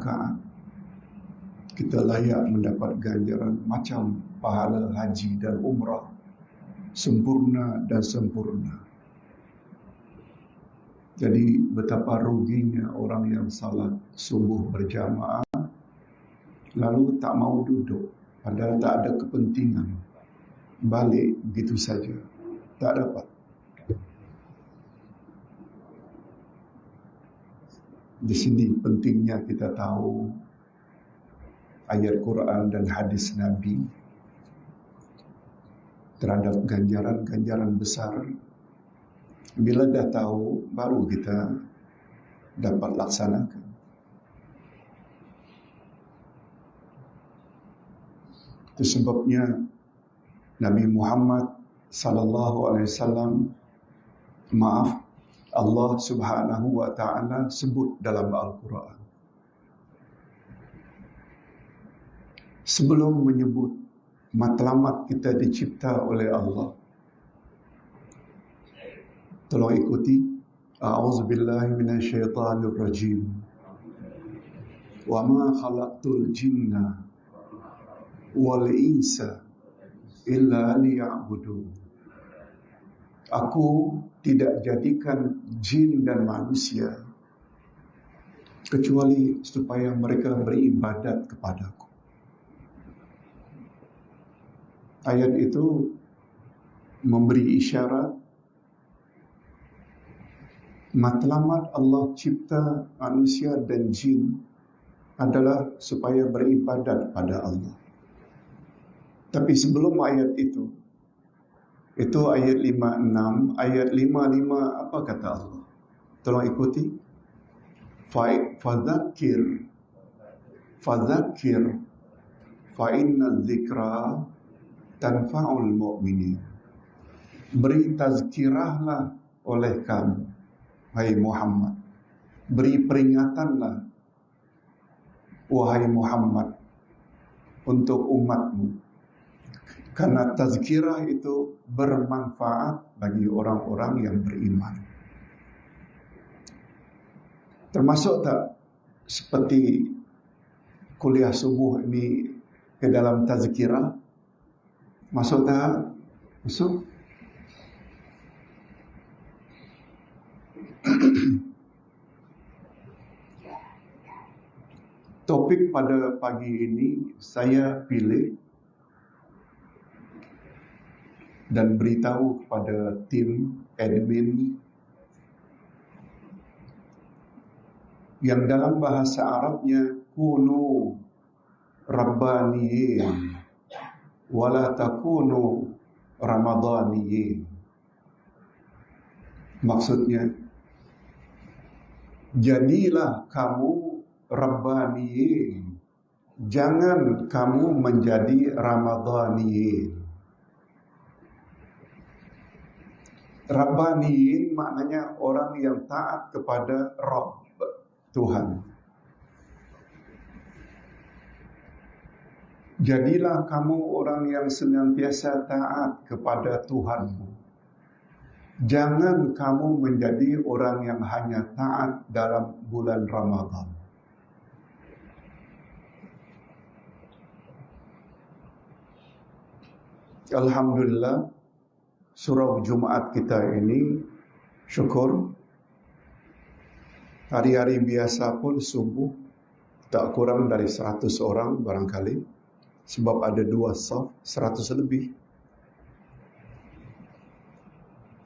rakaat, kita layak mendapat ganjaran macam pahala haji dan umrah, sempurna dan sempurna. Jadi betapa ruginya orang yang salat subuh berjamaah lalu tak mau duduk, padahal tak ada kepentingan, balik begitu saja, tak dapat. Di sini pentingnya kita tahu ayat Quran dan hadis Nabi terhadap ganjaran-ganjaran besar. Bila dah tahu, baru kita dapat laksanakan. Itu sebabnya Nabi Muhammad sallallahu alaihi wasallam, Allah Subhanahu wa taala sebut dalam Al-Quran, sebelum menyebut matlamat kita dicipta oleh Allah. Tolong ikuti. A'udzubillahi minasyaitanir rajim. Wa ma khalaqtul jinna wal insa illa liya'budun. Aku tidak jadikan jin dan manusia kecuali supaya mereka beribadat kepadaku. Ayat itu memberi isyarat matlamat Allah cipta manusia dan jin adalah supaya beribadat pada Allah. Tapi sebelum ayat itu ayat 56, ayat 55, apa kata Allah? Tolong ikuti. Fadzakir fa inna dzikra tanfa'ul mu'minin. Beri tazkirahlah oleh kamu, hai Muhammad. Beri peringatanlah, wahai Muhammad, untuk umatmu. Karena tazkirah itu bermanfaat bagi orang-orang yang beriman. Termasuk tak seperti kuliah subuh ini ke dalam tazkirah? Masuk tak? Masuk? Topik pada pagi ini saya pilih dan beritahu kepada tim admin yang dalam bahasa Arabnya kunu rabbaniyin wala takunu ramadaniyin. Maksudnya, jadilah kamu rabbaniyin, jangan kamu menjadi ramadaniyin. Rabbaniyin maknanya orang yang taat kepada Rabb, Tuhan. Jadilah kamu orang yang senantiasa taat kepada Tuhanmu. Jangan kamu menjadi orang yang hanya taat dalam bulan Ramadan. Alhamdulillah, surau Jumat kita ini, syukur, hari-hari biasa pun subuh tak kurang dari 100 orang barangkali, sebab ada 2 saf, 100 lebih.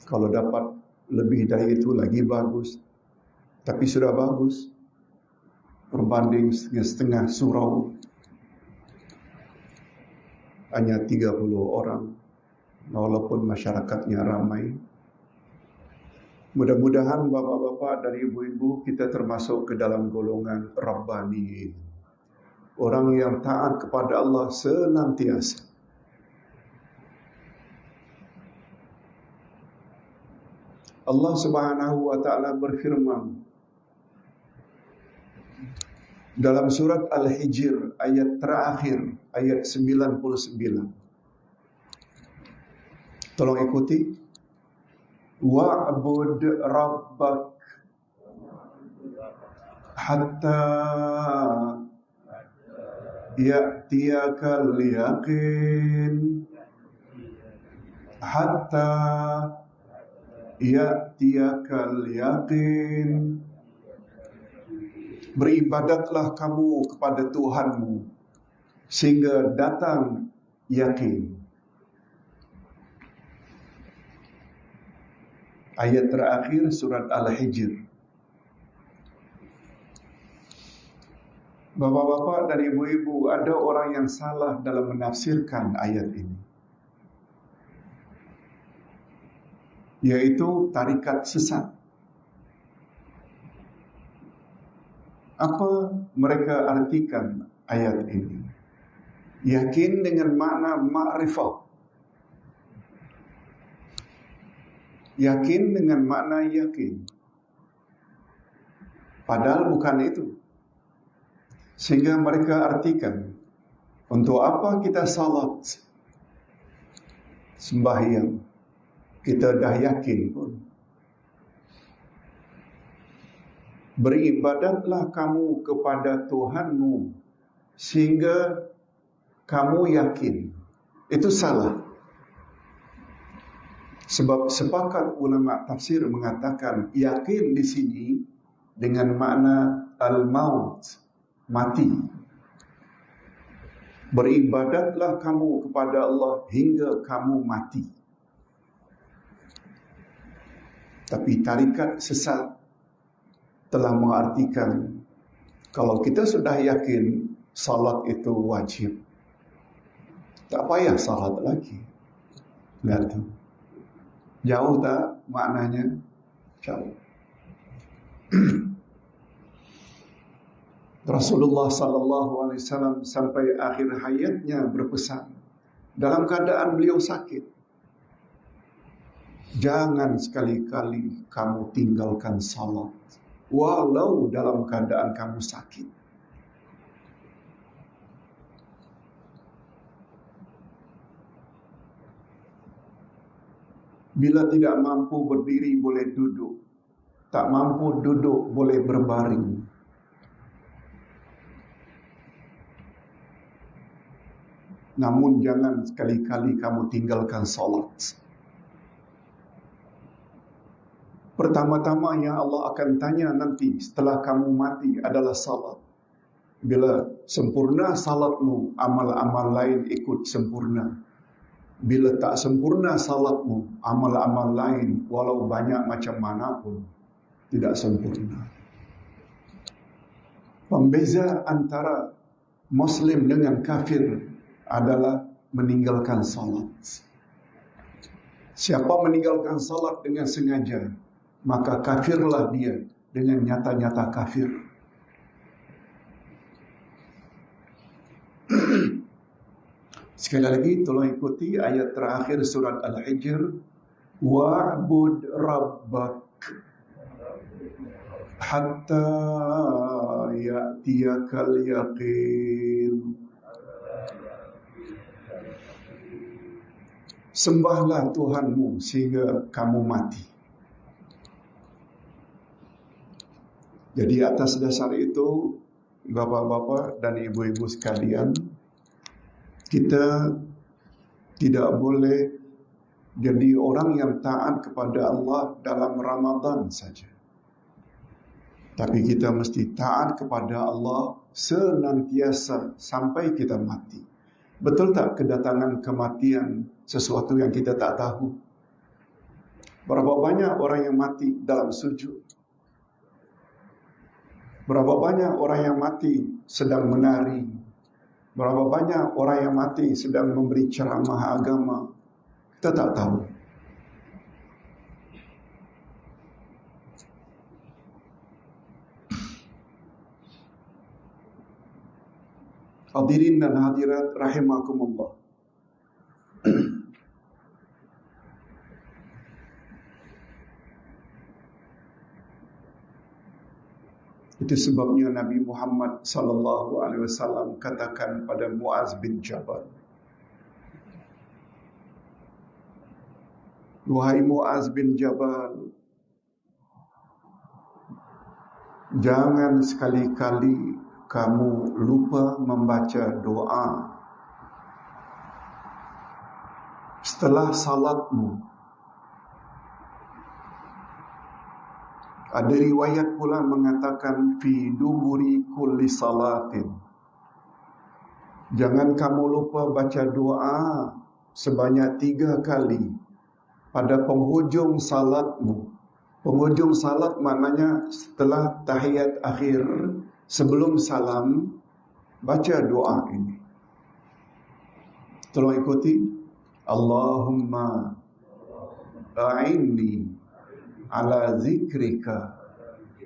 Kalau dapat lebih dari itu lagi bagus, tapi sudah bagus. Berbanding setengah surau hanya 30 orang, walaupun masyarakatnya ramai. Mudah-mudahan bapak-bapak dan ibu-ibu kita termasuk ke dalam golongan Rabbani, orang yang taat kepada Allah senantiasa. Allah Subhanahu wa taala berfirman dalam surat Al-Hijr ayat terakhir, ayat 99. Tolong ikuti. Wa'bud rabbak hatta ya'tiyakal yaqin hatta ya'tiyakal yaqin. Beribadatlah kamu kepada Tuhanmu sehingga datang yakin. Ayat terakhir surat Al-Hijr. Bapak-bapak dan ibu-ibu, ada orang yang salah dalam menafsirkan ayat ini, yaitu tarikat sesat. Apa mereka artikan ayat ini? Yakin dengan makna ma'rifah. Yakin dengan makna yakin. Padahal bukan itu. Sehingga mereka artikan, untuk apa kita salat, sembahyang, kita dah yakin pun. Beribadatlah kamu kepada Tuhanmu sehingga kamu yakin. Itu salah. Sebab sepakat ulama tafsir mengatakan yakin di sini dengan makna al-maut, mati. Beribadatlah kamu kepada Allah hingga kamu mati. Tapi tarikat sesat telah mengartikan kalau kita sudah yakin salat itu wajib, tak payah salat lagi. Lihat tu. Jauh tak maknanya? Jauh. Rasulullah sallallahu alaihi wasallam sampai akhir hayatnya berpesan dalam keadaan beliau sakit, jangan sekali-kali kamu tinggalkan salat walau dalam keadaan kamu sakit. Bila tidak mampu berdiri boleh duduk, tak mampu duduk boleh berbaring. Namun jangan sekali-kali kamu tinggalkan salat. Pertama-tama yang Allah akan tanya nanti setelah kamu mati adalah salat. Bila sempurna salatmu, amal-amal lain ikut sempurna. Bila tak sempurna salatmu, amal-amal lain walau banyak macam mana pun tidak sempurna. Pembeza antara Muslim dengan kafir adalah meninggalkan salat. Siapa meninggalkan salat dengan sengaja, maka kafirlah dia dengan nyata-nyata kafir. Sekali lagi tolong ikuti ayat terakhir surat Al-Hijr, wa'bud rabbak hatta ya'tiyakal yaqin. Sembahlah Tuhanmu sehingga kamu mati. Jadi atas dasar itu, bapak-bapak dan ibu-ibu sekalian, kita tidak boleh jadi orang yang taat kepada Allah dalam Ramadan saja. Tapi kita mesti taat kepada Allah senantiasa sampai kita mati. Betul tak kedatangan kematian sesuatu yang kita tak tahu? Berapa banyak orang yang mati dalam sujud? Berapa banyak orang yang mati sedang menari? Berapa banyak orang yang mati sedang memberi ceramah agama? Kita tak tahu. Hadirin dan hadirat rahimakumullah. Itu sebabnya Nabi Muhammad sallallahu alaihi wasallam katakan pada Muaz bin Jabal, wahai Muaz bin Jabal, jangan sekali-kali kamu lupa membaca doa setelah salatmu. Ada riwayat pula mengatakan fi duburi kulli salatin. Jangan kamu lupa baca doa sebanyak 3 kali pada penghujung salatmu. Penghujung salat maknanya setelah tahiyat akhir, sebelum salam, baca doa ini. Tolong ikuti. Allahumma a'inni ala zikrika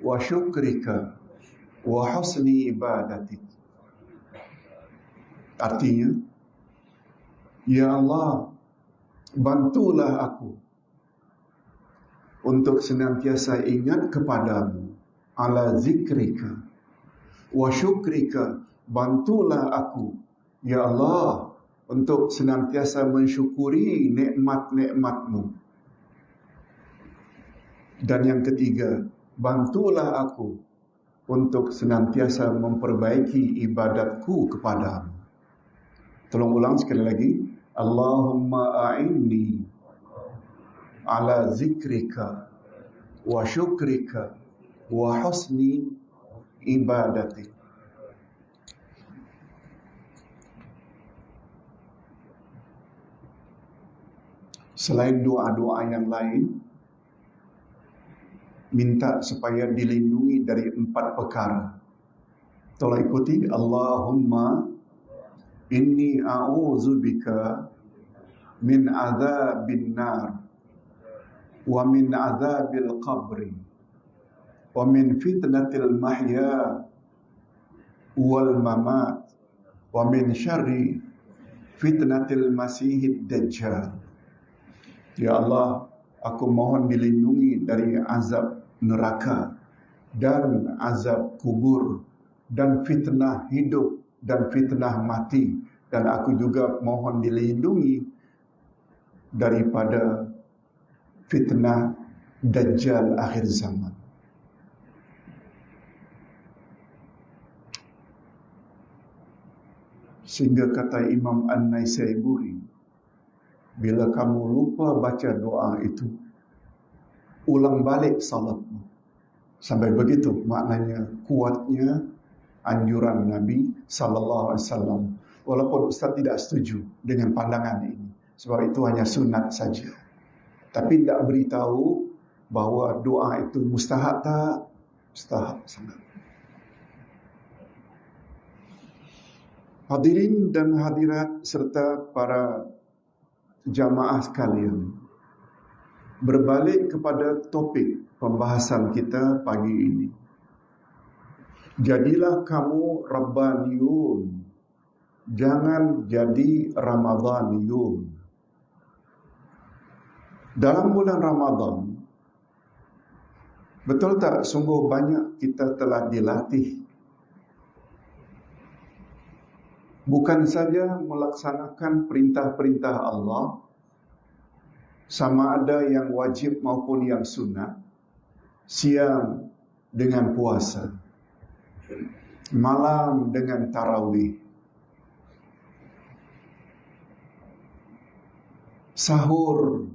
wa syukrika wa husni ibadatik. Artinya, ya Allah, bantulah aku untuk senantiasa ingat kepadamu, ala zikrika wa syukrika, bantulah aku, ya Allah, untuk senantiasa mensyukuri nikmat-nikmatmu. Dan yang ketiga, bantulah aku untuk senantiasa memperbaiki ibadatku kepadamu. Tolong ulang sekali lagi. Allahumma a'inni ala zikrika wa syukrika wa husni ibadatik. Selain doa-doa yang lain, minta supaya dilindungi dari 4 perkara. Tolong ikuti. Allahumma inni a'udzubika min adzabin nar wa min adzabil qabri wa min fitnatil mahya wal mamat wa min syarri fitnatil masihid dajjal. Ya Allah, aku mohon dilindungi dari azab neraka dan azab kubur dan fitnah hidup dan fitnah mati, dan aku juga mohon dilindungi daripada fitnah Dajjal akhir zaman. Sehingga kata Imam An-Naisaburi, bila kamu lupa baca doa itu, ulang balik salatmu. Sampai begitu maknanya kuatnya anjuran Nabi sallallahu alaihi wasallam. Walaupun Ustaz tidak setuju dengan pandangan ini, sebab itu hanya sunat saja. Tapi tidak beritahu bahawa doa itu mustahab tak? Mustahab sangat. Hadirin dan hadirat serta para jamaah sekalian, berbalik kepada topik pembahasan kita pagi ini. Jadilah kamu Rabbaniyun, jangan jadi Ramadaniyun. Dalam bulan Ramadan, betul tak sungguh banyak kita telah dilatih bukan saja melaksanakan perintah-perintah Allah, sama ada yang wajib maupun yang sunat, siang dengan puasa, malam dengan tarawih, sahur,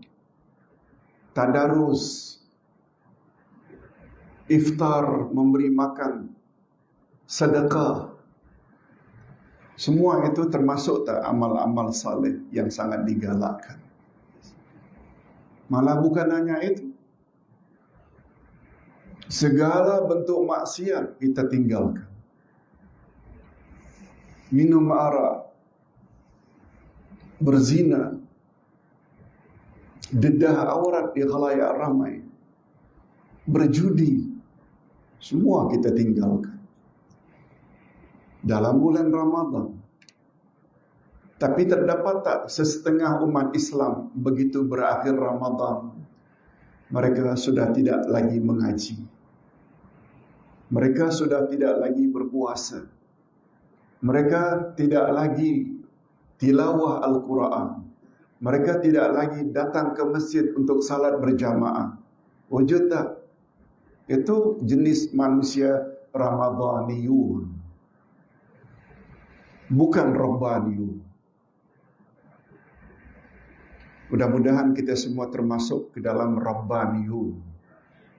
tadarus, iftar, memberi makan, sedekah. Semua itu termasuk tak amal-amal saleh yang sangat digalakkan. Malah bukan hanya itu, segala bentuk maksiat kita tinggalkan. Minum arak, berzina, dedah aurat di khalayak ramai, berjudi, semua kita tinggalkan dalam bulan Ramadan. Tapi terdapat tak sesetengah umat Islam begitu berakhir Ramadan, mereka sudah tidak lagi mengaji, mereka sudah tidak lagi berpuasa, mereka tidak lagi tilawah Al-Quran, mereka tidak lagi datang ke masjid untuk salat berjamaah. Wujud tak? Itu jenis manusia Ramadaniyun. bukan rabbaniyun. Mudah-mudahan kita semua termasuk ke dalam rabbaniyun,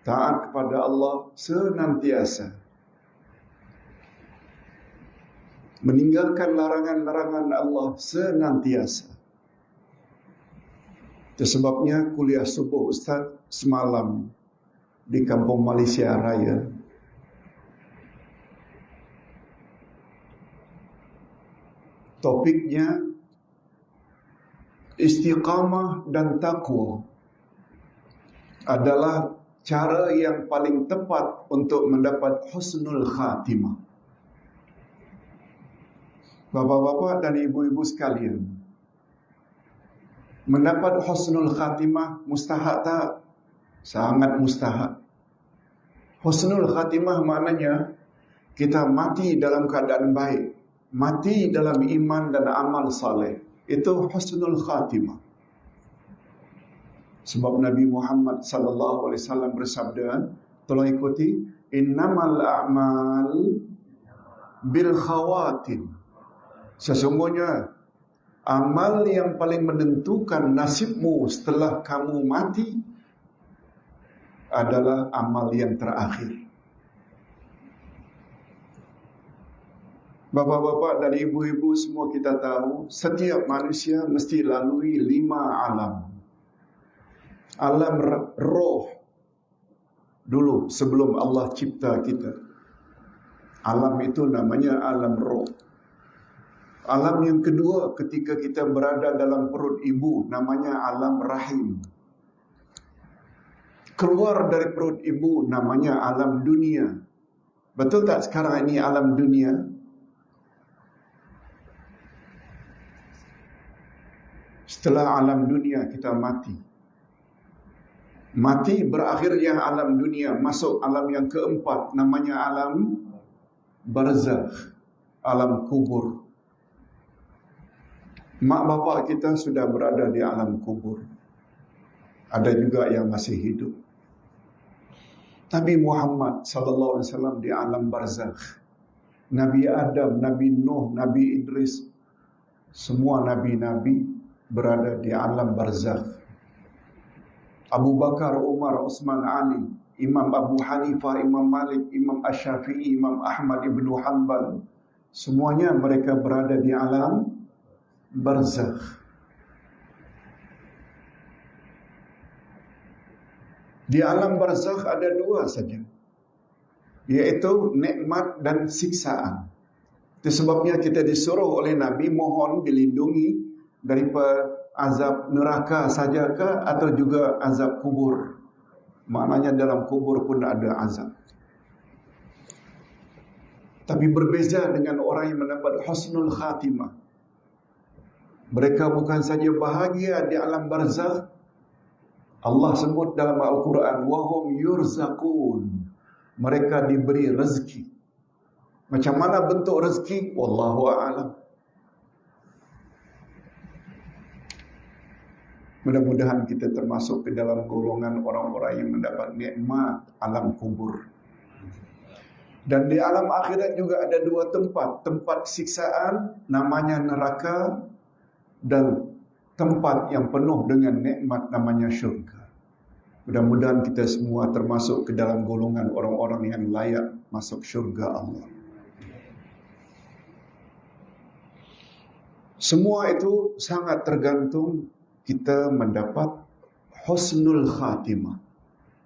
taat kepada Allah senantiasa, meninggalkan larangan-larangan Allah senantiasa. Itu sebabnya kuliah subuh Ustaz semalam di Kampung Malaysia Raya, topiknya istiqamah dan takwa adalah cara yang paling tepat untuk mendapat husnul khatimah. Bapak-bapak dan ibu-ibu sekalian, mendapat husnul khatimah mustahak tak? Sangat mustahak. Husnul khatimah maknanya kita mati dalam keadaan baik, mati dalam iman dan amal saleh. Itu husnul khatimah. Sebab Nabi Muhammad sallallahu alaihi wasallam bersabda, tolong ikuti, innamal a'mal bil khawatim. Sesungguhnya amal yang paling menentukan nasibmu setelah kamu mati adalah amal yang terakhir. Bapak-bapak dan ibu-ibu semua kita tahu, setiap manusia mesti lalui 5 alam. Alam roh dulu sebelum Allah cipta kita. Alam itu namanya alam roh. Alam yang kedua ketika kita berada dalam perut ibu, namanya alam rahim. Keluar dari perut ibu namanya alam dunia. Betul tak sekarang ini alam dunia? Setelah alam dunia kita mati. Mati berakhirnya alam dunia, masuk alam yang keempat, namanya alam barzakh, alam kubur. Mak bapak kita sudah berada di alam kubur. Ada juga yang masih hidup. Nabi Muhammad sallallahu alaihi wasallam di alam barzakh. Nabi Adam, Nabi Nuh, Nabi Idris, semua nabi-nabi berada di alam barzakh. Abu Bakar, Umar, Utsman, Ali, Imam Abu Hanifah, Imam Malik, Imam Asy-Syafi'i, Imam Ahmad ibnu Hanbal, semuanya mereka berada di alam barzakh. Di alam barzakh ada 2 saja, yaitu nikmat dan siksaan. Itu sebabnya kita disuruh oleh Nabi mohon dilindungi daripada azab neraka sajakah atau juga azab kubur. Maknanya dalam kubur pun ada azab. Tapi berbeza dengan orang yang mendapat husnul khatimah. Mereka bukan saja bahagia di alam barzakh. Allah sebut dalam Al-Quran, wahum yurzaqun. Mereka diberi rezeki. Macam mana bentuk rezeki? Wallahu a'lam. Mudah-mudahan kita termasuk ke dalam golongan orang-orang yang mendapat nikmat alam kubur. Dan di alam akhirat juga ada 2 tempat. Tempat siksaan namanya neraka, dan tempat yang penuh dengan nikmat namanya syurga. Mudah-mudahan kita semua termasuk ke dalam golongan orang-orang yang layak masuk syurga Allah. Semua itu sangat tergantung kita mendapat husnul khatimah.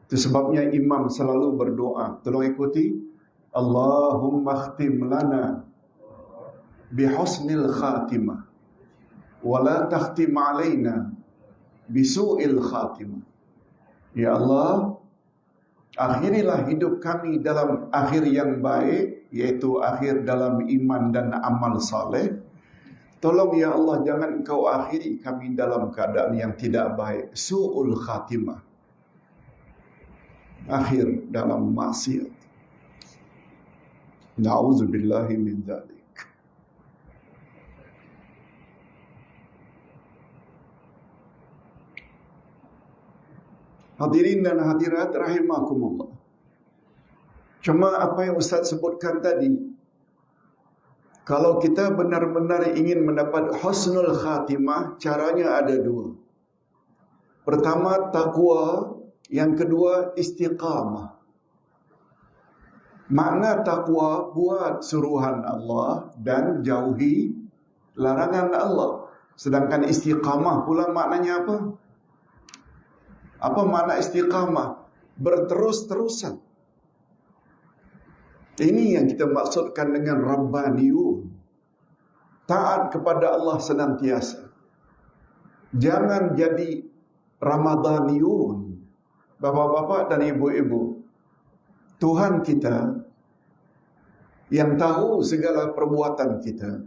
Itu sebabnya imam selalu berdoa. Tolong ikuti. Allahumma khtim lana bihusnil khatimah wa la takhtim alaina bisu'il khatimah. Ya Allah, akhirilah hidup kami dalam akhir yang baik, yaitu akhir dalam iman dan amal saleh. Tolong ya Allah, jangan Engkau akhiri kami dalam keadaan yang tidak baik, su'ul khatimah, akhir dalam maksiat. Na'udzubillahi min dzalik. Hadirin dan hadirat rahimakumullah. Cuma apa yang Ustaz sebutkan tadi, Kalau kita benar-benar ingin mendapat husnul khatimah, caranya ada dua. Pertama, takwa. Yang kedua, istiqamah. Makna takwa, buat suruhan Allah dan jauhi larangan Allah. Sedangkan istiqamah pula maknanya apa? Apa makna istiqamah? Berterus-terusan. Ini yang kita maksudkan dengan Rabbaniyun. Taat kepada Allah senantiasa. Jangan jadi Ramadaniyun. Bapak-bapak dan ibu-ibu, Tuhan kita yang tahu segala perbuatan kita,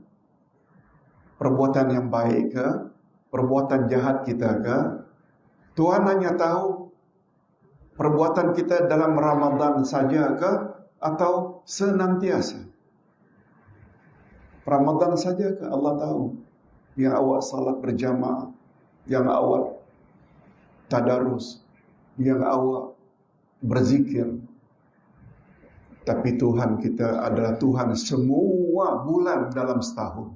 perbuatan yang baik ke, perbuatan jahat kita ke, Tuhan hanya tahu perbuatan kita dalam Ramadan saja ke, atau senantiasa. Ramadan saja ke Allah tahu. Yang awak salat berjamaah, yang awak tadarus, yang awak berzikir. Tapi Tuhan kita adalah Tuhan semua bulan dalam setahun.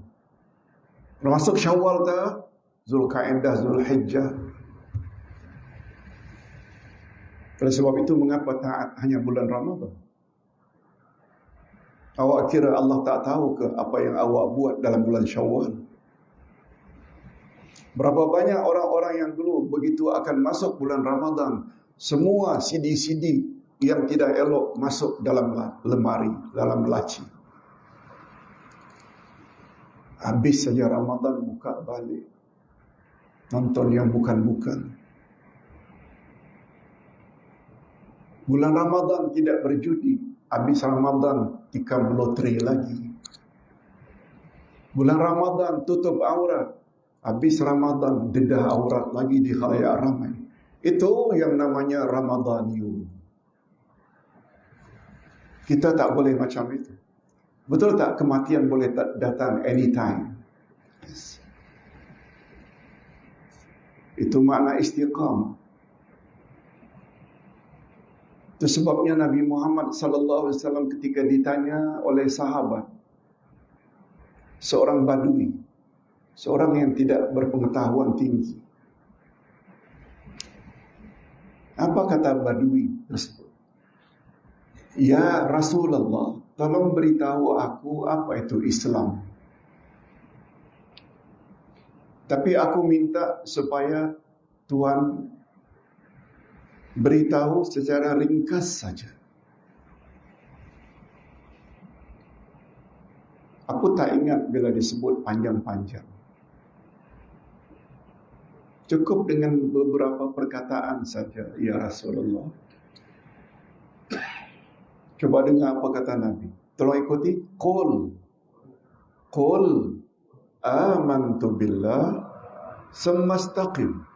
Termasuk Syawal dah, Zulkaidah, Zulhijjah. Oleh sebab itu, mengapa taat hanya bulan Ramadan? Awak kira Allah tak tahu ke apa yang awak buat dalam bulan Syawal? Berapa banyak orang-orang yang dulu begitu akan masuk bulan Ramadan, semua CD-CD yang tidak elok masuk dalam lemari, dalam laci. Habis saja Ramadan, buka balik, nonton yang bukan-bukan. Bulan Ramadan tidak berjudi, habis Ramadan tikam loteri lagi. Bulan Ramadan tutup aurat, habis Ramadan dedah aurat lagi di khalayak ramai. Itu yang namanya Ramadaniyun. Kita tak boleh macam itu. Betul tak? Kematian boleh datang anytime. Yes. Itu makna istiqamah. Itu sebabnya Nabi Muhammad SAW ketika ditanya oleh sahabat, seorang badui, seorang yang tidak berpengetahuan tinggi, apa kata badui tersebut? Ya Rasulullah, tolong beritahu aku apa itu Islam. Tapi aku minta supaya Tuhan beritahu secara ringkas saja. Aku tak ingat bila disebut panjang-panjang. Cukup dengan beberapa perkataan saja, ya Rasulullah. Coba dengar apa kata Nabi. Tolong ikuti. Qul amantu billah semastaqim.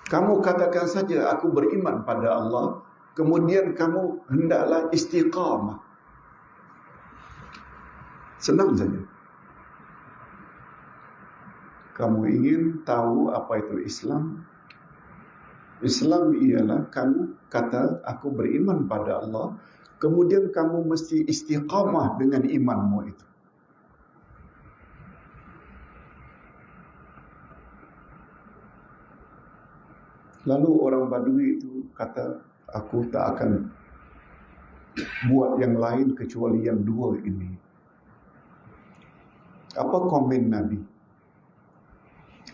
Kamu katakan saja aku beriman pada Allah, kemudian kamu hendaklah istiqamah. Senang saja. Kamu ingin tahu apa itu Islam? Islam ialah kamu kata aku beriman pada Allah, kemudian kamu mesti istiqamah dengan imanmu itu. Lalu orang Badui itu kata, aku tak akan buat yang lain kecuali yang dua ini. Apa komen Nabi?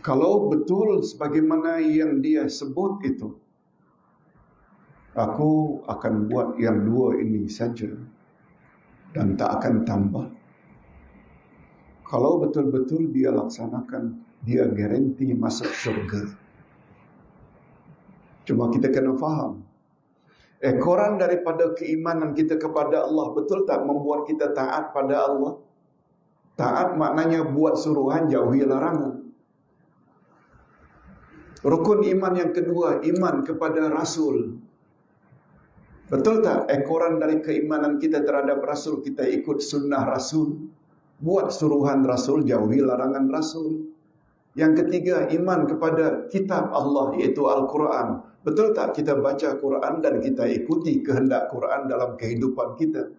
Kalau betul sebagaimana yang dia sebut itu, aku akan buat yang dua ini saja dan tak akan tambah. Kalau betul-betul dia laksanakan, dia garanti masuk syurga. Cuma kita kena faham, ekoran daripada keimanan kita kepada Allah betul tak membuat kita taat pada Allah? Taat maknanya buat suruhan, jauhi larangan. Rukun iman yang kedua, iman kepada Rasul. Betul tak ekoran dari keimanan kita terhadap Rasul, kita ikut sunnah Rasul, buat suruhan Rasul, jauhi larangan Rasul. Yang ketiga, iman kepada kitab Allah, iaitu Al-Quran. Betul tak kita baca Quran dan kita ikuti kehendak Quran dalam kehidupan kita?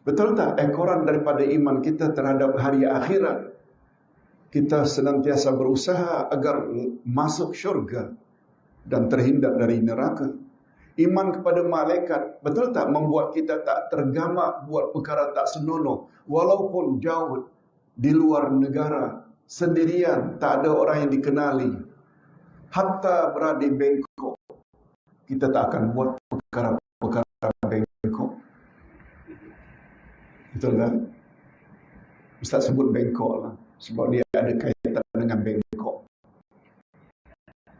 Betul tak? Ekoran daripada iman kita terhadap hari akhirat. Kita senantiasa berusaha agar masuk syurga dan terhindar dari neraka. Iman kepada malaikat, betul tak membuat kita tak tergamak buat perkara tak senonoh. Walaupun jauh di luar negara, sendirian, tak ada orang yang dikenali. Hatta berada di Bangkok, kita tak akan buat perkara-perkara Bangkok. Betul kan? Ustaz sebut Bangkok lah, sebab dia ada kaitan dengan Bangkok.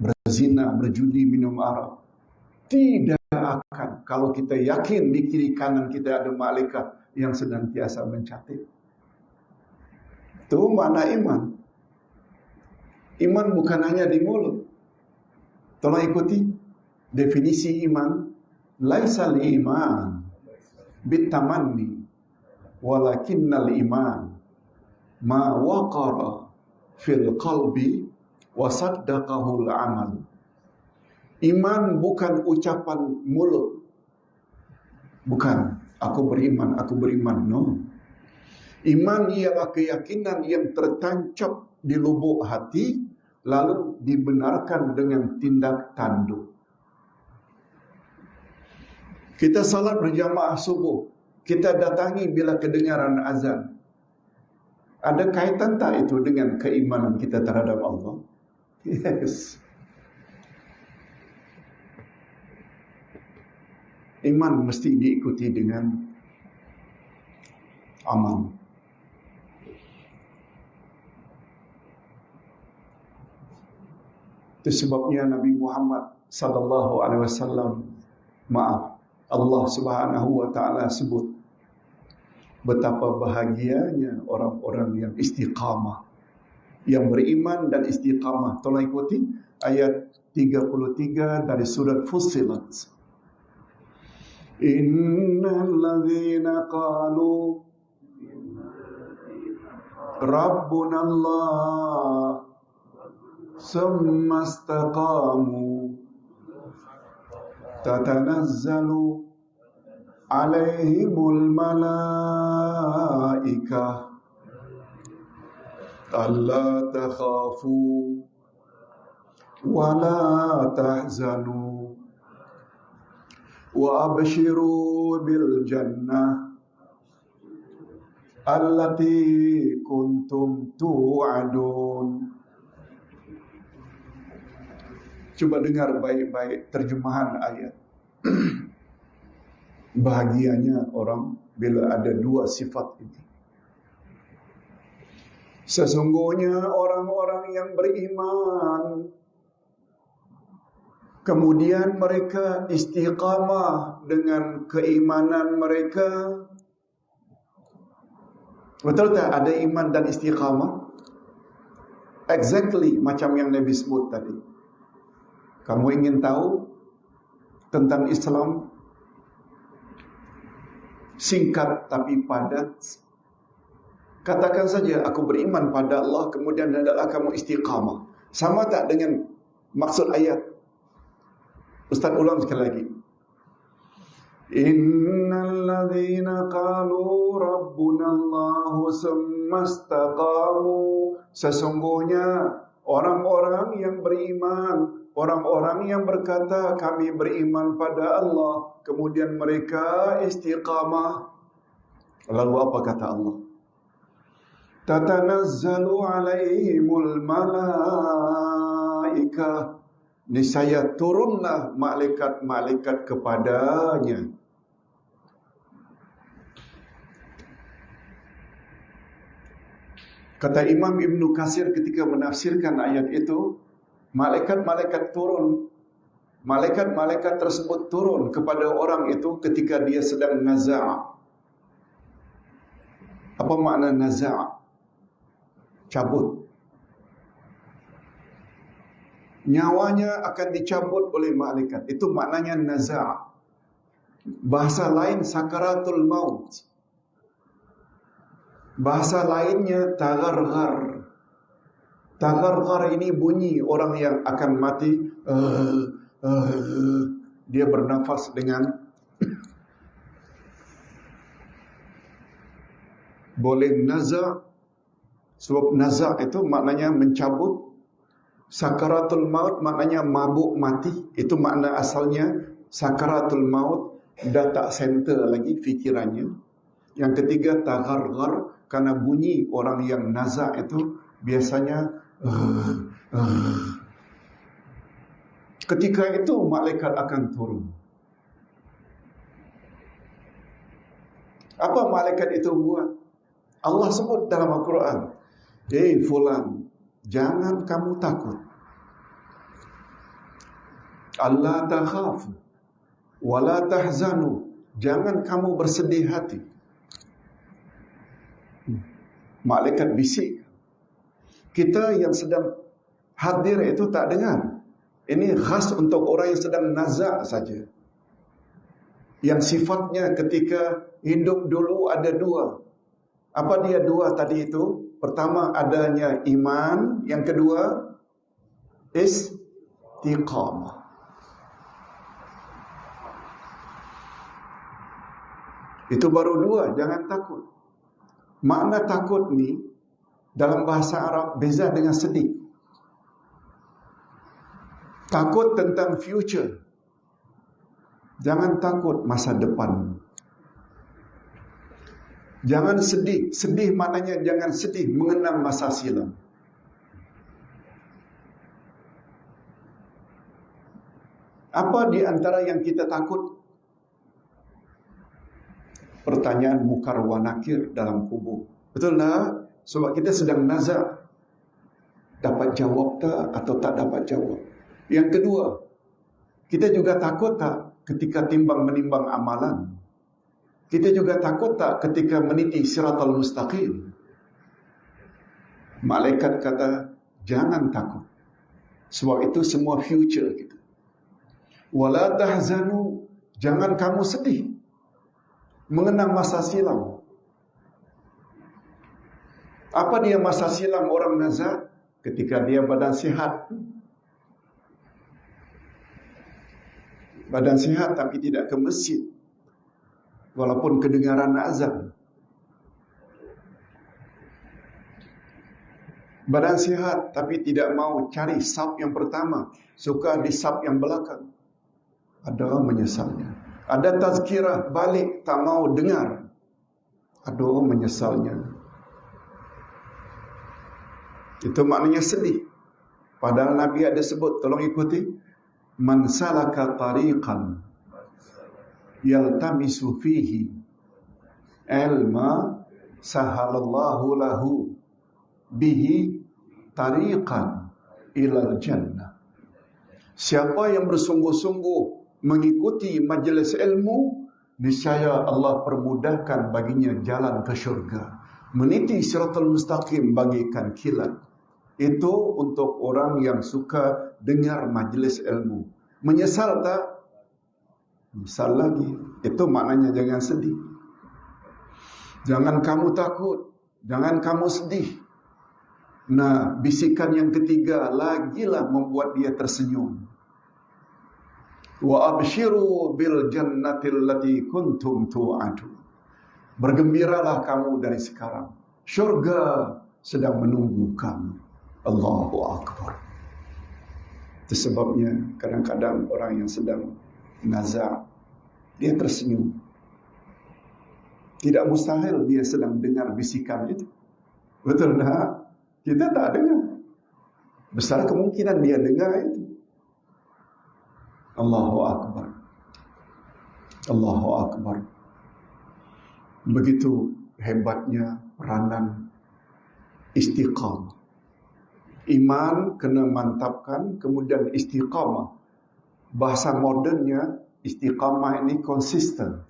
Berzina, berjudi, minum arak. Tidak akan, kalau kita yakin di kiri kanan kita ada malaikat yang senantiasa mencatat. Itu makna iman. Iman bukan hanya di mulut. Tolong ikuti definisi iman. Laisal iman bitamanni walakinnal iman ma waqara fil qalbi wa saddaqahul amal. Iman bukan ucapan mulut. Bukan, aku beriman, no. Iman ialah keyakinan yang tertancap di lubuk hati, lalu dibenarkan dengan tindak tanduk. Kita salat berjamaah subuh, kita datangi bila kedengaran azan. Ada kaitan tak itu dengan keimanan kita terhadap Allah? Yes. Iman mesti diikuti dengan amal. Itu sebabnya Nabi Muhammad sallallahu alaihi wasallam, Allah Subhanahu wa taala sebut betapa bahagianya orang-orang yang istiqamah, yang beriman dan istiqamah. Tolong ikuti ayat 33 dari surat Fussilat. Innal ladzina qalu Rabbuna Allah summa istaqamu tatanazzalu alaihimul malaikah alla takhafu wa la tahzanu wa abshiru bil jannah allati kuntum tu'adun. Coba dengar baik-baik terjemahan ayat. Bahagianya orang bila ada dua sifat ini. Sesungguhnya orang-orang yang beriman, kemudian mereka istiqamah dengan keimanan mereka. Betul tak ada iman dan istiqamah? Exactly macam yang Nabi sebut tadi. Kamu ingin tahu tentang Islam? Singkat tapi padat. Katakan saja, aku beriman pada Allah, kemudian hendaklah kamu istiqamah. Sama tak dengan maksud ayat? Ustaz ulang sekali lagi. Innal ladzina qalu rabbuna Allahu summa istaqamu. Sesungguhnya orang-orang yang beriman, orang-orang yang berkata kami beriman pada Allah, kemudian mereka istiqamah. Lalu apa kata Allah? Tatanazzalu alaihimul malaikah. Niscaya turunlah malaikat-malaikat kepadanya. Kata Imam Ibn Katsir ketika menafsirkan ayat itu, malaikat-malaikat turun. Malaikat-malaikat tersebut turun kepada orang itu ketika dia sedang naza'. Apa makna naza'? Cabut. Nyawanya akan dicabut oleh malaikat. Itu maknanya naza'. Bahasa lain sakaratul maut. Bahasa lainnya tagarghar. Tagarghar ini bunyi orang yang akan mati. Dia bernafas dengan boleh nazak. Sebab nazak itu maknanya mencabut. Sakaratul maut maknanya mabuk mati. Itu makna asalnya. Sakaratul maut dah tak center lagi fikirannya. Yang ketiga tagharghar, karena bunyi orang yang nazak itu biasanya ketika itu malaikat akan turun. Apa malaikat itu buat? Allah sebut dalam Al-Quran, fulan, jangan kamu takut. Allah takhafu wala tahzanu, jangan kamu bersedih hati. Malaikat bisik. Kita yang sedang hadir itu tak dengar. Ini khas untuk orang yang sedang nazak saja. Yang sifatnya ketika hidup dulu ada dua. Apa dia dua tadi itu? Pertama adanya iman, yang kedua istiqamah. Itu baru dua, jangan takut. Makna takut ni dalam bahasa Arab beza dengan sedih. Takut tentang future. Jangan takut masa depan. Jangan sedih. Sedih maknanya jangan sedih mengenang masa silam. Apa di antara yang kita takut? Pertanyaan mukar wa nakir dalam kubur. Betul tak? Sebab kita sedang nazak. Dapat jawab tak atau tak dapat jawab. Yang kedua, kita juga takut tak ketika timbang menimbang amalan? Kita juga takut tak ketika meniti siratal mustaqim? Malaikat kata, jangan takut. Sebab itu semua future kita. Wala tahzanu, jangan kamu sedih mengenang masa silam. Apa dia masa silam orang nazak? Ketika dia badan sihat. Badan sihat tapi tidak ke masjid. Walaupun kedengaran azan. Badan sihat tapi tidak mau cari saf yang pertama. Suka di saf yang belakang. Ada menyesalnya. Ada tazkirah balik tak mau dengar. Aduh menyesalnya. Itu maknanya sedih. Padahal Nabi ada sebut, tolong ikuti. Man salaka tariqan yaltamisu fihi ilma sahalallahu lahu bihi tariqan ilal jannah. Siapa yang bersungguh-sungguh mengikuti majlis ilmu, niscaya Allah permudahkan baginya jalan ke syurga. Meniti siratal mustaqim bagaikan kilat. Itu untuk orang yang suka dengar majlis ilmu. Menyesal tak? Menyesal lagi. Itu maknanya jangan sedih. Jangan kamu takut. Jangan kamu sedih. Nah, bisikan yang ketiga lagilah membuat dia tersenyum. Wa abshiru bil jannatil lati kuntum tu'adu. Bergembiralah kamu dari sekarang. Syurga sedang menunggu kamu. Allahu Akbar. Itu sebabnya kadang-kadang orang yang sedang nazak, dia tersenyum. Tidak mustahil dia sedang dengar bisikan itu. Betul tak? Kita tak dengar. Besar kemungkinan dia dengar itu. Allahu Akbar. Allahu Akbar. Begitu hebatnya peranan istiqamah. Iman kena mantapkan, kemudian istiqamah. Bahasa modernnya istiqamah ini konsisten.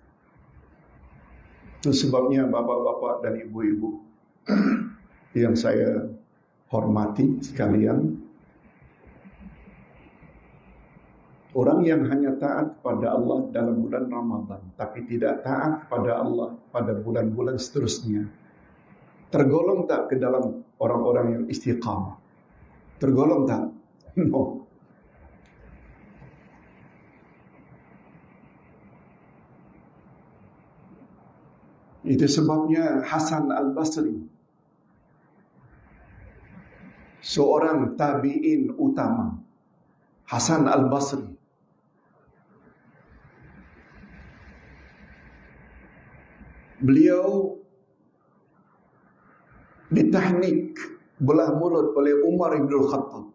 Itu sebabnya bapak-bapak dan ibu-ibu yang saya hormati sekalian, orang yang hanya taat kepada Allah dalam bulan Ramadan, tapi tidak taat kepada Allah pada bulan-bulan seterusnya, tergolong tak ke dalam orang-orang yang istiqamah? Tergolong tak? No. Itu sebabnya Hasan Al-Basri, seorang tabi'in utama, Hasan Al-Basri, beliau ditahnik belah mulut oleh Umar bin Khattab.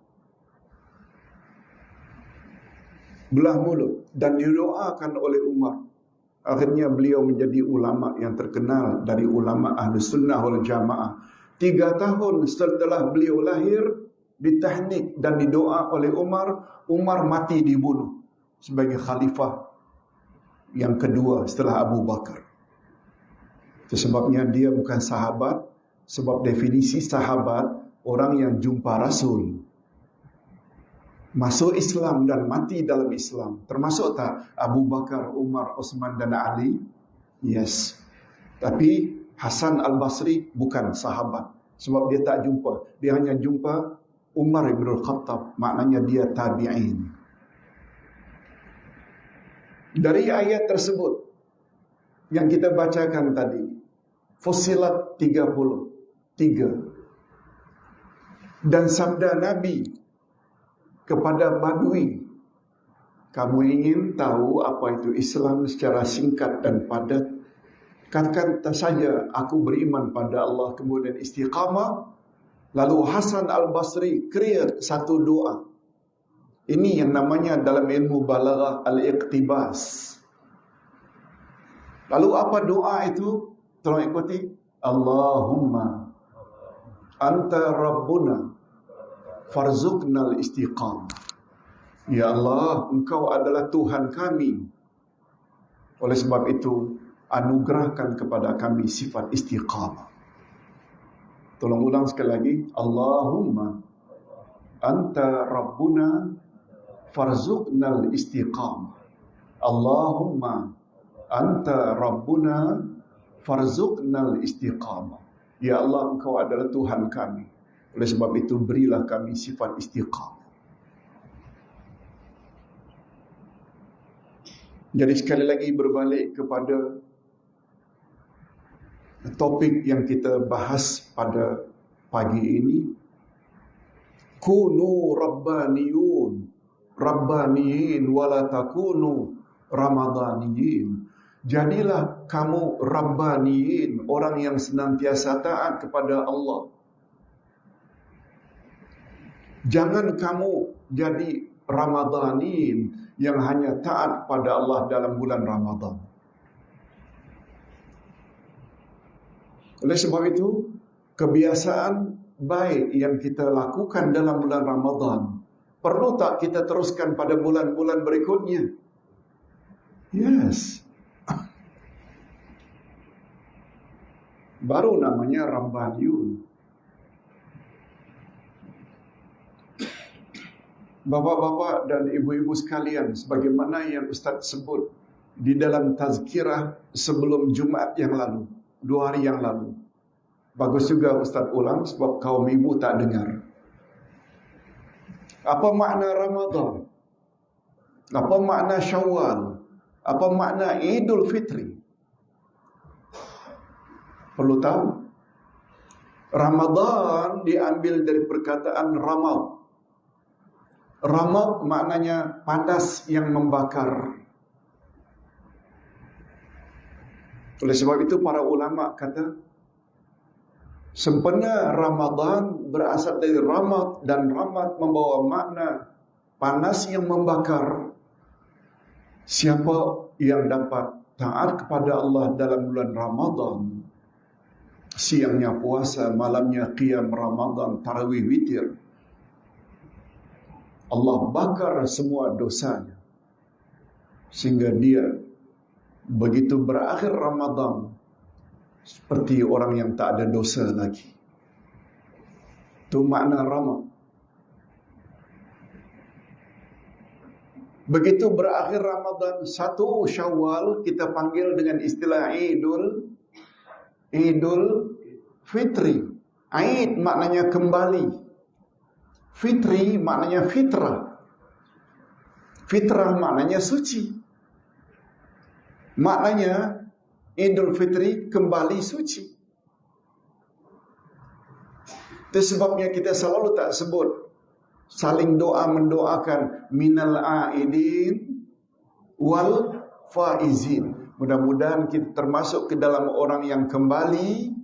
Belah mulut dan didoakan oleh Umar. Akhirnya beliau menjadi ulama yang terkenal dari ulama Ahlus Sunnah wal Jamaah. 3 tahun setelah beliau lahir, ditahnik dan didoa oleh Umar. Umar mati dibunuh sebagai khalifah yang kedua setelah Abu Bakar. Itu sebabnya dia bukan sahabat. Sebab definisi sahabat, orang yang jumpa Rasul, masuk Islam dan mati dalam Islam. Termasuk tak Abu Bakar, Umar, Utsman dan Ali? Yes. Tapi Hasan Al-Basri bukan sahabat. Sebab dia tak jumpa. Dia hanya jumpa Umar bin Khattab. Maknanya dia tabi'in. Dari ayat tersebut yang kita bacakan tadi, Fussilat 33, dan sabda Nabi kepada Badui, kamu ingin tahu apa itu Islam secara singkat dan padat? Katakan saja, aku beriman pada Allah, kemudian istiqamah. Lalu Hasan Al-Basri create satu doa. Ini yang namanya dalam ilmu balaghah al-iqtibas. Lalu apa doa itu? Tolong ikuti. Allahumma anta rabbuna farzuqnal istiqamah. Ya Allah, Engkau adalah Tuhan kami. Oleh sebab itu, anugerahkan kepada kami sifat istiqamah. Tolong ulang sekali lagi. Allahumma anta rabbuna farzuqnal istiqamah. Allahumma anta rabbuna farzuqnal istiqamah. Ya Allah, Engkau adalah Tuhan kami. Oleh sebab itu, berilah kami sifat istiqamah. Jadi sekali lagi berbalik kepada topik yang kita bahas pada pagi ini. Kunu rabbaniyin wala takunu ramadaniyin. Jadilah kamu rabbaniyin, orang yang senantiasa taat kepada Allah. Jangan kamu jadi ramadaniyin yang hanya taat pada Allah dalam bulan Ramadan. Oleh sebab itu, kebiasaan baik yang kita lakukan dalam bulan Ramadan, perlu tak kita teruskan pada bulan-bulan berikutnya? Yes. Baru namanya Rabbaniyun. Bapak-bapak dan ibu-ibu sekalian, sebagaimana yang Ustaz sebut di dalam tazkirah sebelum Jumaat yang lalu, 2 hari yang lalu. Bagus juga Ustaz ulang sebab kaum ibu tak dengar. Apa makna Ramadan? Apa makna Syawal? Apa makna Idul Fitri? Perlu tahu. Ramadan diambil dari perkataan ramad. Ramad maknanya panas yang membakar. Oleh sebab itu para ulama kata, sempena Ramadan berasal dari ramad, dan ramad membawa makna panas yang membakar. Siapa yang dapat taat kepada Allah dalam bulan Ramadan, siangnya puasa, malamnya qiyam Ramadan, tarawih, witir, Allah bakar semua dosanya, sehingga dia begitu berakhir Ramadan seperti orang yang tak ada dosa lagi. Itu makna Ramadan. Begitu berakhir Ramadan, 1 Syawal kita panggil dengan istilah Idul Fitri. Aid maknanya kembali. Fitri maknanya fitrah. Fitrah maknanya suci. Maknanya Idul Fitri kembali suci. Itu sebabnya kita selalu tak sebut saling doa mendoakan minal aidin wal faizin. Mudah-mudahan kita termasuk ke dalam orang yang kembali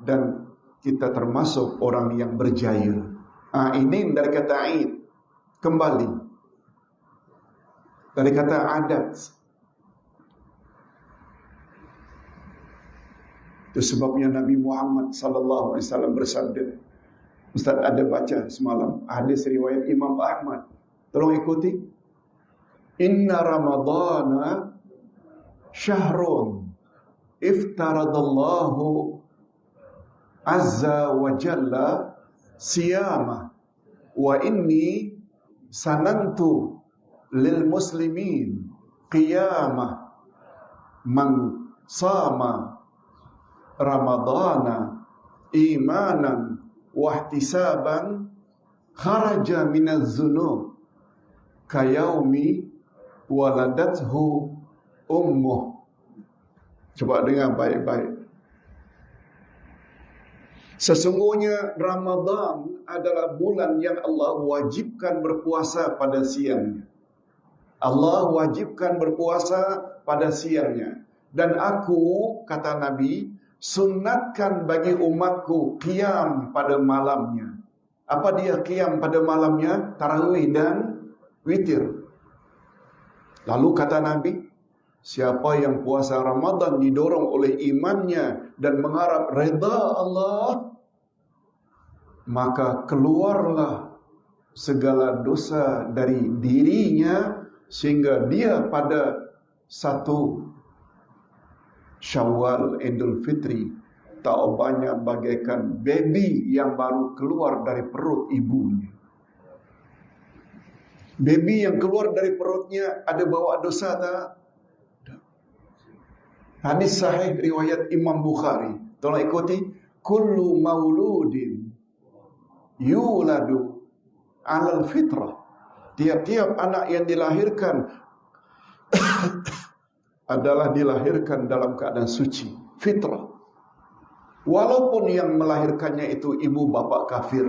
dan kita termasuk orang yang berjaya. Aidin dari kata aid, kembali. Dari kata adat. Itu sebabnya Nabi Muhammad sallallahu alaihi wasallam bersabda. Ustaz ada baca semalam hadis riwayat Imam Ahmad. Tolong ikuti. Inna Ramadhana syahrun iftaradallahu azza wa jalla siyama wa inni sanantu lil muslimin qiyamah man sama Ramadhana imanan wahtisaban kharaja minaz zunub kayaumi waladathu ummuh. Coba dengar baik-baik. Sesungguhnya Ramadan adalah bulan yang Allah wajibkan berpuasa pada siangnya. Allah wajibkan berpuasa pada siangnya. Dan aku, kata Nabi, sunnatkan bagi umatku qiyam pada malamnya. Apa dia qiyam pada malamnya? Tarawih dan witir. Lalu kata Nabi, siapa yang puasa Ramadan didorong oleh imannya dan mengharap redha Allah, maka keluarlah segala dosa dari dirinya sehingga dia pada 1 Syawal Idul Fitri taubatnya bagaikan baby yang baru keluar dari perut ibunya. Baby yang keluar dari perutnya ada bawa dosa tak? Hadis sahih riwayat Imam Bukhari. Tolong ikuti. Kullu mauludin yuladu alal fitrah. Tiap-tiap anak yang dilahirkan adalah dilahirkan dalam keadaan suci, fitrah. Walaupun yang melahirkannya itu ibu bapa kafir.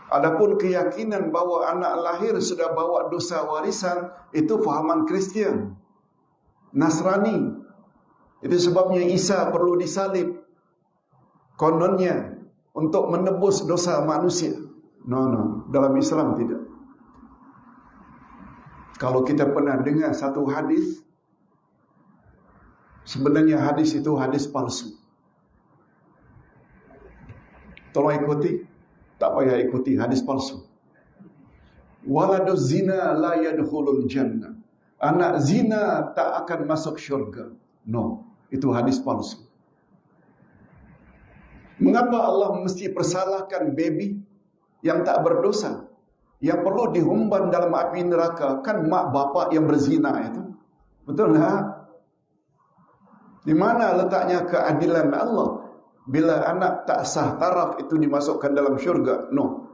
Adapun keyakinan bahwa anak lahir sudah bawa dosa warisan, itu fahaman Kristian, Nasrani. Itu sebabnya Isa perlu disalib. Kononnya untuk menebus dosa manusia. No, dalam Islam tidak. Kalau kita pernah dengar satu hadis, sebenarnya hadis itu hadis palsu. Tolong ikuti, tak payah ikuti hadis palsu. Waladuz zina la yadkhulul jannah. Anak zina tak akan masuk syurga. No, itu hadis palsu. Mengapa Allah mesti persalahkan baby yang tak berdosa? Yang perlu dihumban dalam api neraka kan mak bapak yang berzina itu. Betul tak? Di mana letaknya keadilan Allah? Bila anak tak sah taraf itu dimasukkan dalam syurga? No.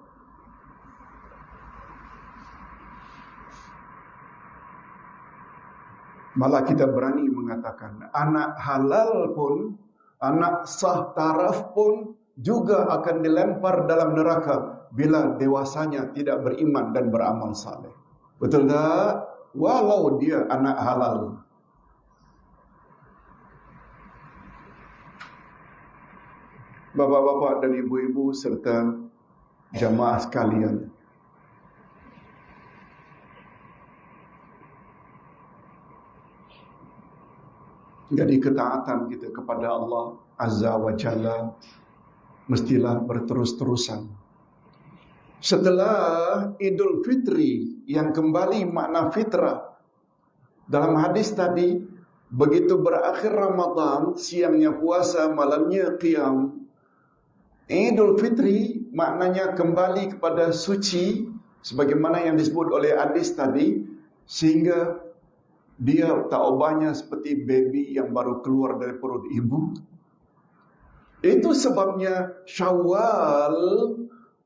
Malah kita berani mengatakan anak halal pun, anak sah taraf pun juga akan dilempar dalam neraka bila dewasanya tidak beriman dan beramal saleh. Betul tak? Walau dia anak halal. Bapak-bapak dan ibu-ibu serta jamaah sekalian, jadi ketaatan kita kepada Allah Azza wa Jalla mestilah berterus-terusan. Setelah Idul Fitri yang kembali makna fitrah, dalam hadis tadi, begitu berakhir Ramadan, siangnya puasa, malamnya qiyam. Idul Fitri maknanya kembali kepada suci, sebagaimana yang disebut oleh hadis tadi, sehingga dia taubahnya seperti baby yang baru keluar dari perut ibu. Itu sebabnya Syawal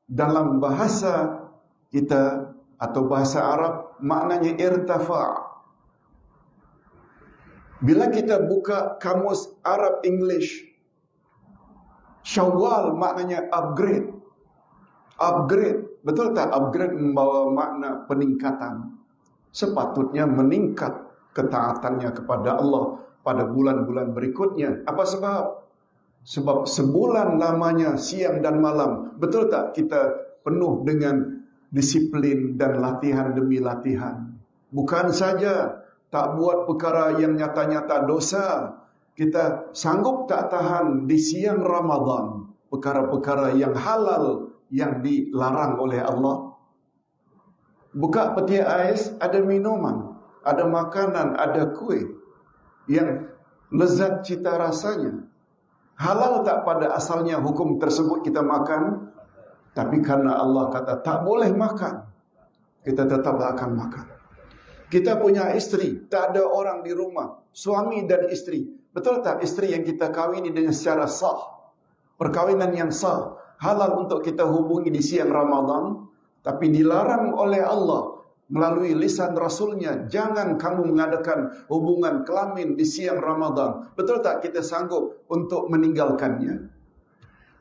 dalam bahasa kita atau bahasa Arab maknanya irtafa. Bila kita buka kamus Arab English, Syawal maknanya upgrade. Upgrade, betul tak? Upgrade membawa makna peningkatan. Sepatutnya meningkat ketaatannya kepada Allah pada bulan-bulan berikutnya. Apa sebab? Sebab sebulan lamanya siang dan malam. Betul tak kita penuh dengan disiplin dan latihan demi latihan? Bukan saja tak buat perkara yang nyata-nyata dosa, kita sanggup tak tahan di siang Ramadan perkara-perkara yang halal yang dilarang oleh Allah. Buka peti ais, ada minuman, ada makanan, ada kuih yang lezat cita rasanya. Halal tak pada asalnya hukum tersebut kita makan? Tapi karena Allah kata tak boleh makan, kita tetap akan makan. Kita punya isteri, tak ada orang di rumah, suami dan isteri. Betul tak isteri yang kita kawini dengan secara sah, perkawinan yang sah, halal untuk kita hubungi di siang Ramadan, tapi dilarang oleh Allah melalui lisan Rasulnya, jangan kamu mengadakan hubungan kelamin di siang Ramadan. Betul tak kita sanggup untuk meninggalkannya?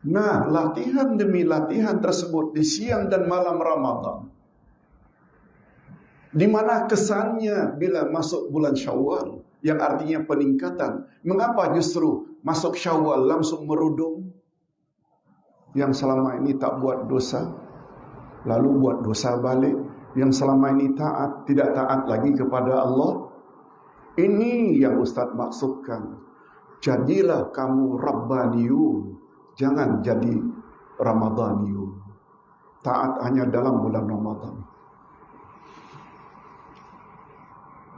Nah, latihan demi latihan tersebut di siang dan malam Ramadan, di mana kesannya bila masuk bulan Syawal, yang artinya peningkatan. Mengapa justru masuk Syawal langsung merudum? Yang selama ini tak buat dosa, lalu buat dosa balik. Yang selama ini taat, tidak taat lagi kepada Allah. Ini yang Ustaz maksudkan. Jadilah kamu Rabbaniyun, jangan jadi Ramadaniyun. Taat hanya dalam bulan Ramadan.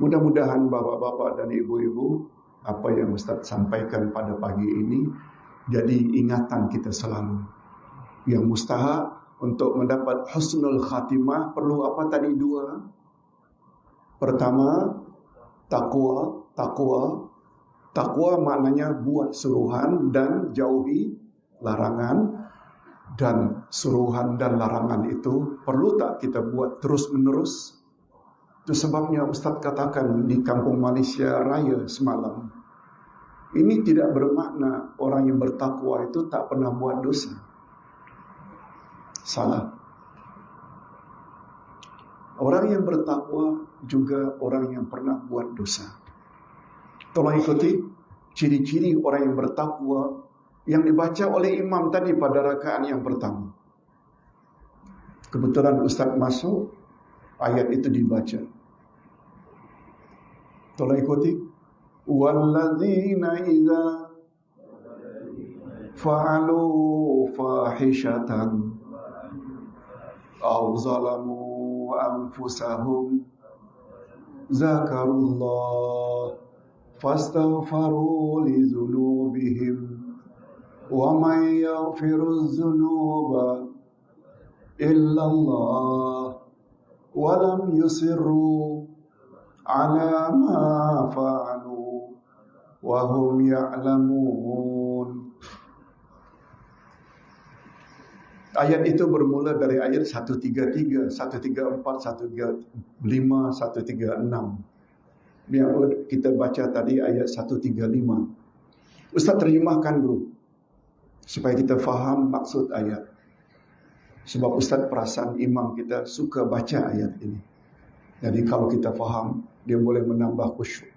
Mudah-mudahan bapak-bapak dan ibu-ibu, apa yang Ustaz sampaikan pada pagi ini jadi ingatan kita selalu. Yang mustahak untuk mendapat husnul khatimah perlu apa tadi dua? Pertama, takwa. Takwa maknanya buat suruhan dan jauhi larangan. Dan suruhan dan larangan itu perlu tak kita buat terus-menerus? Itu sebabnya Ustaz katakan di Kampung Malaysia Raya semalam, ini tidak bermakna orang yang bertakwa itu tak pernah buat dosa. Salah. Orang yang bertakwa juga orang yang pernah buat dosa. Tolong ikuti ciri-ciri orang yang bertakwa yang dibaca oleh imam tadi pada rakaat yang pertama. Kebetulan Ustaz masuk, ayat itu dibaca. Tolong ikuti. Walladzina idza fa'alu fahishatan aw zalamu anfusahum zakarullah fastaghfaru li dzunubihim wa man yaghfiru dzunuba illa Allah wa lam yusirru ala ma fa'alu wa hum ya'lamun. Ayat itu bermula dari ayat 133, 134, 135, 136. Yang kita baca tadi ayat 135. Ustaz terjemahkan dulu supaya kita faham maksud ayat. Sebab Ustaz perasan imam kita suka baca ayat ini. Jadi kalau kita faham, dia boleh menambah khusyuk.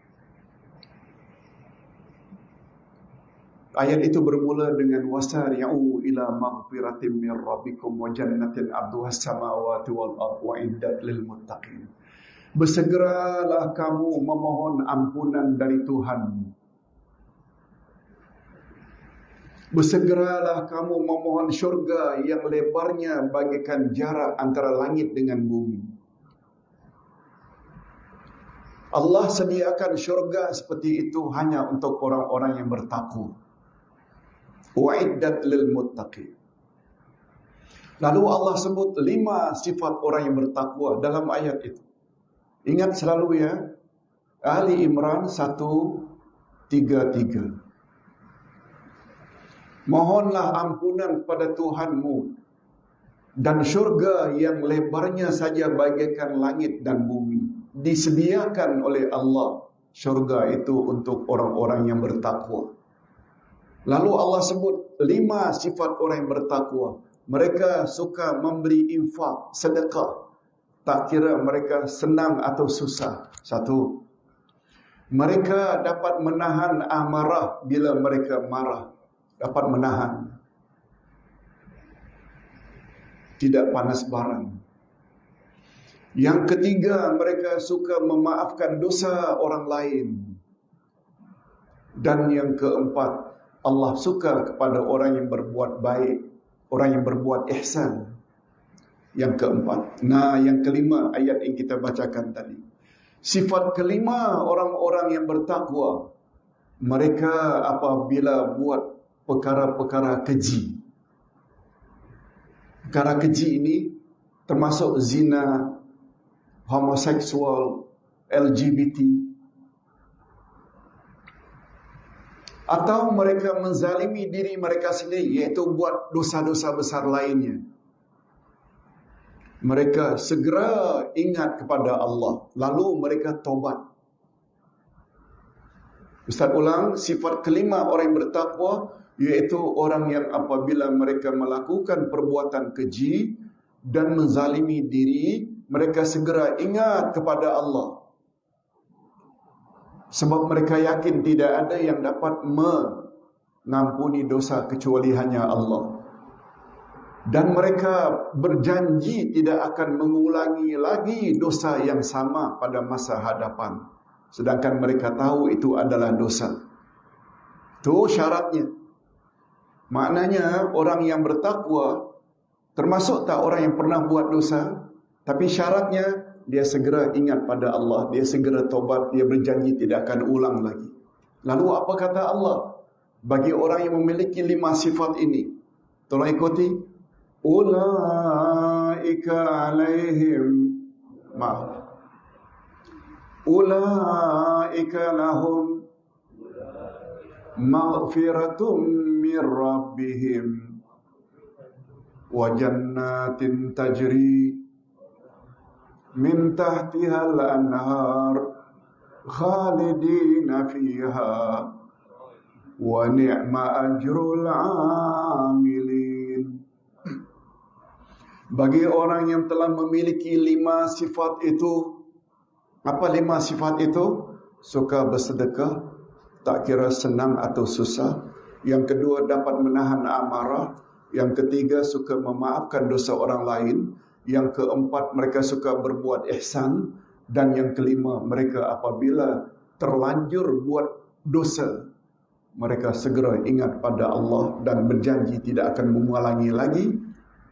Ayat itu bermula dengan wasari'u ila maghfiratin min rabbikum wa jannatin 'arduha as-samawati wal ardu wa'iddat lil muttaqin. Bersegeralah kamu memohon ampunan dari Tuhanmu. Bersegeralah kamu memohon syurga yang lebarnya bagaikan jarak antara langit dengan bumi. Allah sediakan syurga seperti itu hanya untuk orang-orang yang bertakwa. Wa'iddat lil muttaqin. Lalu Allah sebut 5 sifat orang yang bertakwa dalam ayat itu. Ingat selalu ya, Ali Imran 133. Mohonlah ampunan kepada Tuhanmu dan syurga yang lebarnya saja bagaikan langit dan bumi disediakan oleh Allah syurga itu untuk orang-orang yang bertakwa. Lalu Allah sebut 5 sifat orang yang bertakwa. Mereka suka memberi infak, sedekah. Tak kira mereka senang atau susah. 1. Mereka dapat menahan amarah bila mereka marah. Dapat menahan. Tidak panas barang. Yang ketiga, mereka suka memaafkan dosa orang lain. Dan yang keempat, Allah suka kepada orang yang berbuat baik, orang yang berbuat ihsan. Yang keempat. Nah, yang kelima, ayat yang kita bacakan tadi. Sifat kelima orang-orang yang bertakwa, mereka apabila buat perkara-perkara keji. Perkara keji ini termasuk zina, homoseksual, LGBT, atau mereka menzalimi diri mereka sendiri, iaitu buat dosa-dosa besar lainnya. Mereka segera ingat kepada Allah, lalu mereka taubat. Ustaz ulang, sifat kelima orang yang bertakwa, iaitu orang yang apabila mereka melakukan perbuatan keji dan menzalimi diri, mereka segera ingat kepada Allah. Sebab mereka yakin tidak ada yang dapat mengampuni dosa kecuali hanya Allah. Dan mereka berjanji tidak akan mengulangi lagi dosa yang sama pada masa hadapan. Sedangkan mereka tahu itu adalah dosa. Itu syaratnya. Maknanya orang yang bertakwa, termasuk tak orang yang pernah buat dosa, tapi syaratnya dia segera ingat pada Allah, dia segera taubat, dia berjanji tidak akan ulang lagi. Lalu apa kata Allah bagi orang yang memiliki 5 sifat ini? Tolong ikuti. Ulaika alaihim Ulaika lahum maghfiratum min rabbihim wa jannatin tajri min tahtihal anhar khalidina fiha wa ni'ma ajrul amilin. Bagi orang yang telah memiliki 5 sifat itu, apa 5 sifat itu? Suka bersedekah, tak kira senang atau susah. Yang kedua, dapat menahan amarah. Yang ketiga, suka memaafkan dosa orang lain. Yang keempat, mereka suka berbuat ihsan. Dan yang kelima, mereka apabila terlanjur buat dosa, mereka segera ingat pada Allah dan berjanji tidak akan mengulangi lagi.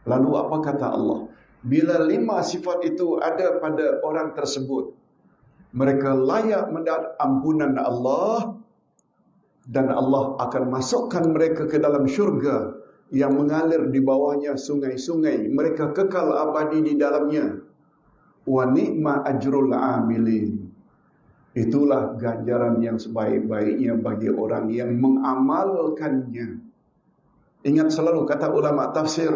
Lalu apa kata Allah? Bila 5 sifat itu ada pada orang tersebut, mereka layak mendapat ampunan Allah, dan Allah akan masukkan mereka ke dalam syurga yang mengalir di bawahnya sungai-sungai. Mereka kekal abadi di dalamnya. Wa ni'ma ajrul amilin. Itulah ganjaran yang sebaik-baiknya bagi orang yang mengamalkannya. Ingat selalu kata ulama tafsir,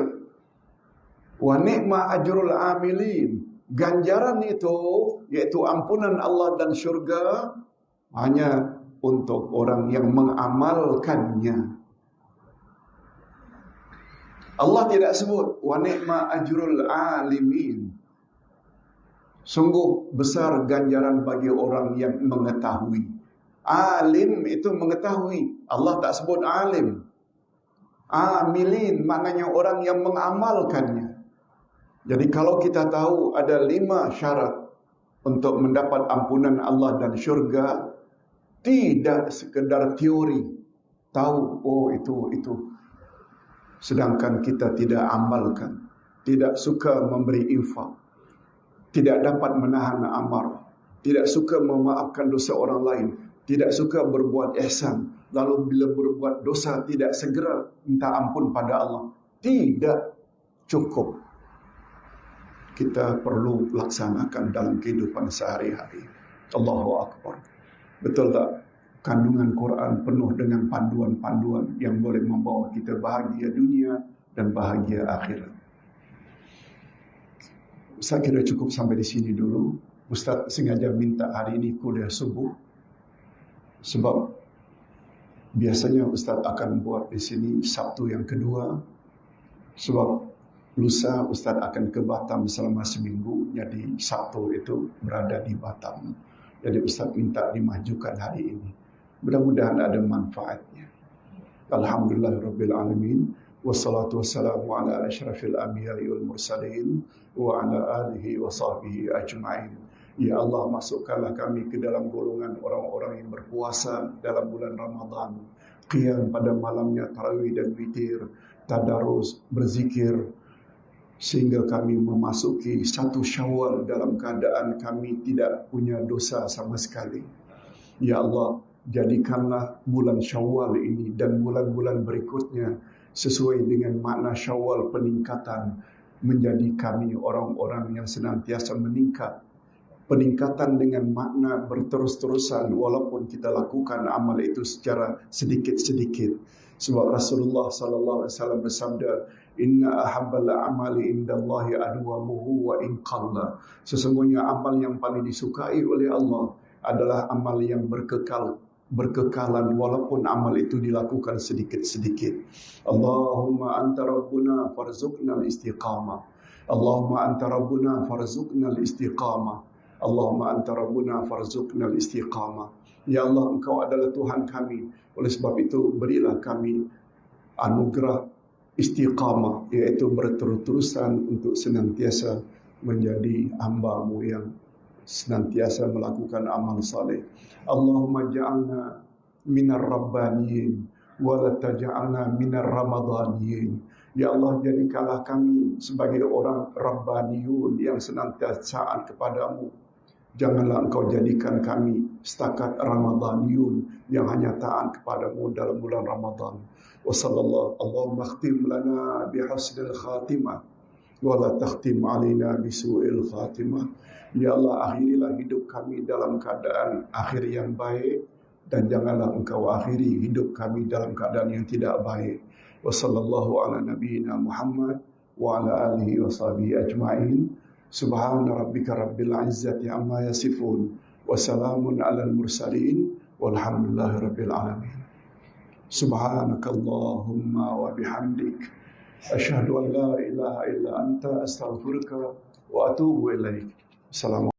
wa ni'ma ajrul amilin. Ganjaran itu, yaitu ampunan Allah dan syurga, hanya untuk orang yang mengamalkannya. Allah tidak sebut wa ni'ma ajrul alimin. Sungguh besar ganjaran bagi orang yang mengetahui. Alim itu mengetahui. Allah tak sebut alim. Amilin maknanya orang yang mengamalkannya. Jadi kalau kita tahu ada 5 syarat untuk mendapat ampunan Allah dan syurga, tidak sekedar teori, tahu, oh itu. Sedangkan kita tidak amalkan, tidak suka memberi infak, tidak dapat menahan amarah, tidak suka memaafkan dosa orang lain, tidak suka berbuat ihsan, lalu bila berbuat dosa tidak segera minta ampun pada Allah. Tidak cukup. Kita perlu laksanakan dalam kehidupan sehari-hari. Allahu Akbar. Betul tak? Kandungan Quran penuh dengan panduan-panduan yang boleh membawa kita bahagia dunia dan bahagia akhirat. Saya kira cukup sampai di sini dulu. Ustaz sengaja minta hari ini kuliah subuh Sebab biasanya Ustaz akan buat di sini Sabtu yang kedua. Sebab lusa Ustaz akan ke Batam selama seminggu. Jadi Sabtu itu berada di Batam. Jadi Ustaz minta dimajukan hari ini. Mudah-mudahan ada manfaatnya. Alhamdulillahirrabbilalamin. Wassalatu wassalamu ala asyrafil anbiya'i wal mursalin wa ala alihi wa sahbihi ajma'in. Ya Allah, masukkanlah kami ke dalam golongan orang-orang yang berpuasa dalam bulan Ramadan, qiyam pada malamnya, tarawih dan witir, tadarus, berzikir, sehingga kami memasuki 1 Syawal dalam keadaan kami tidak punya dosa sama sekali. Ya Allah, jadikanlah bulan Syawal ini dan bulan-bulan berikutnya sesuai dengan makna Syawal, peningkatan, menjadi kami orang-orang yang senantiasa meningkat. Peningkatan dengan makna berterus-terusan walaupun kita lakukan amal itu secara sedikit-sedikit. Sebab Rasulullah sallallahu alaihi wasallam bersabda, "Inna ahabbal amali indallahi adwamuhu wa in qalla." Sesungguhnya amal yang paling disukai oleh Allah adalah amal yang berkekalan walaupun amal itu dilakukan sedikit-sedikit. Allahumma anta rabbuna farzuqnal istiqamah. Allahumma anta rabbuna farzuqnal istiqamah. Allahumma anta rabbuna farzuqnal istiqamah. Ya Allah, Engkau adalah Tuhan kami. Oleh sebab itu, berilah kami anugerah istiqamah, iaitu berterus-terusan untuk senantiasa menjadi hamba-Mu yang senantiasa melakukan amal saleh. Allahumma ja'alna minar rabbaniyin wa la taj'alna minar ramadhaniyin. Ya Allah, jadikanlah kami sebagai orang rabbaniyun yang senantiasa taat kepadamu. Janganlah Engkau jadikan kami setakat ramadhaniyun yang hanya taat kepadamu dalam bulan Ramadan. Wa sallallahu Allahumma khtim lana bihusnil khatimah wa la takhtim alaina bisu'il khatimah. Ya Allah, akhirilah hidup kami dalam keadaan akhir yang baik, dan janganlah Engkau akhiri hidup kami dalam keadaan yang tidak baik. Wa sallallahu ala nabiyyina Muhammad wa ala alihi wa sahbihi ajma'in. Subhana rabbika rabbil izzati amma yasifun wa salamun alal mursalin walhamdulillahi rabbil alamin. Subhanakallahumma wa bihamdik asyhadu an la ilaha illa anta astaghfiruka wa atubu ilaik. Assalamualaikum.